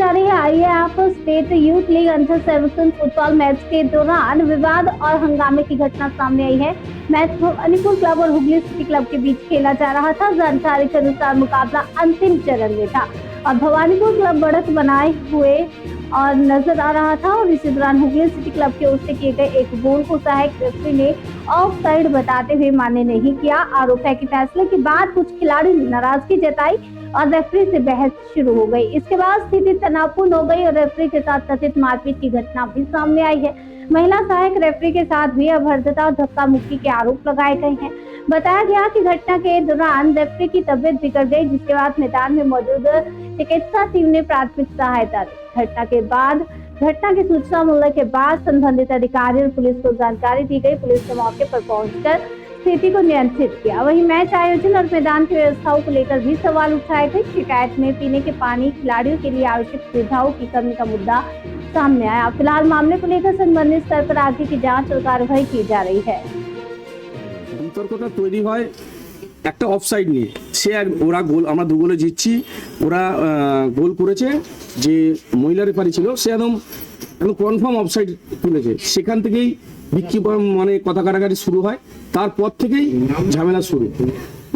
जा रही है। आइए आप state youth league under 17 football match के दौरान विवाद और हंगामे की घटना सामने आई है। मैच भवानीपुर क्लब और हुगली सिटी क्लब के बीच खेला जा रहा था। जानकारी के अनुसार मुकाबला अंतिम चरण में था और भवानीपुर क्लब बढ़त बनाए हुए और नजर आ रहा था और इसी दौरान हुगली सिटी क्लब की ओर से किए गए एक गोल को सहायक रेफरी ने ऑफ साइड बताते हुए मान्य नहीं किया। आरोप है कि फैसले के बाद कुछ खिलाड़ियों ने नाराजगी जताई और रेफरी से बहस शुरू हो गई। इसके बाद स्थिति तनावपूर्ण हो गई और रेफरी के साथ कथित मारपीट की घटना भी सामने आई है। महिला सहायक रेफरी के साथ भी अभद्रता और धक्का मुक्की के आरोप लगाए गए हैं। बताया गया कि घटना के दौरान रेफरी की तबीयत बिगड़ गई, जिसके बाद मैदान में मौजूद चिकित्सा टीम ने प्राथमिक सहायता दी। घटना की सूचना मिलने के बाद संबंधित अधिकारी और पुलिस को जानकारी दी गई। पुलिस ने मौके पर पहुंचकर स्थिति को नियंत्रित किया। वहीं मैच आयोजन और मैदान की व्यवस्थाओं को लेकर भी सवाल उठाए गए। शिकायत में पीने के पानी, खिलाड़ियों के लिए आवश्यक सुविधाओं की कमी का मुद्दा सामने आया। फिलहाल मामले को लेकर संबंधित स्तर पर आगे की जांच और कार्रवाई की जा रही है। বিতর্কটা তৈরি হয় একটা অফসাইড নিয়ে। ওরা গোল, আমরা 2 গোলে জিতছি, ওরা গোল করেছে, যে মহিলা রেফারি ছিল সে একদম কনফার্ম অফসাইড তুলেছে। সেখান থেকেই বিক্ষোভ মানে কথা কাটাকাটি শুরু হয়। তারপর থেকেই ঝামেলা শুরু।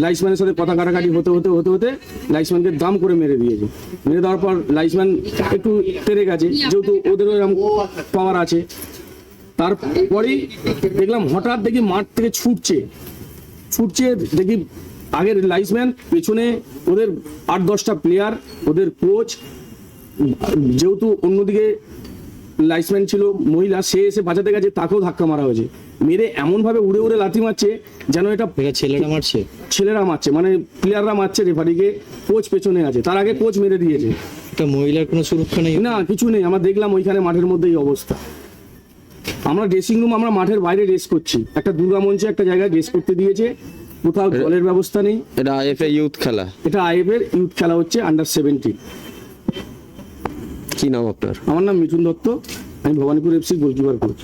লাইসম্যানের সাথে কথা কাটাকাটি হতে হতে হতে হতে লাইসম্যানকে দাম করে মেরে দিয়েছে। মেরে দেওয়ার পর লাইসম্যান একটু তেরে গেছে, যেহেতু ওদেরও এরকম পাওয়ার আছে। তারপরেই দেখলাম হঠাৎ দেখি মাঠ থেকে ছুটছে দেখি আগের লাইসম্যান, পেছনে ওদের 8-10টা প্লেয়ার, ওদের কোচ, যেহেতু অন্যদিকে লাইসম্যান ছিল মহিলা, সে এসে বাঁচাতে গেছে, তাকেও ধাক্কা মারা হয়েছে। মেরে এমন ভাবে উড়ে উড়ে লাথি মারছে যেন এটা ছেলেরা মারছে, মানে প্লেয়াররা মারছে রেফারিকে। কোচ পেছনে আছে, তার আগে কোচ মেরে দিয়েছে। এটা মহিলার কোনো সুরক্ষা নেই না, কিছু নেই। আমরা দেখলাম ওইখানে মাঠের মধ্যে এই অবস্থা। আমরা ড্রেসিং রুম, আমরা মাঠের বাইরে রেস করছি। একটা দুর্গা মঞ্চে একটা জায়গায় রেস করতে দিয়েছে, কোথাও জলের ব্যবস্থা নেই। এটা আইএফএ ইউথ খেলা, এটা আইএফএর ইউথ খেলা হচ্ছে আন্ডার 17। কি নাম আপনার? আমার নাম মিঠুন দত্ত, আমি ভবানীপুর এফসি গোলকিপার কোচ।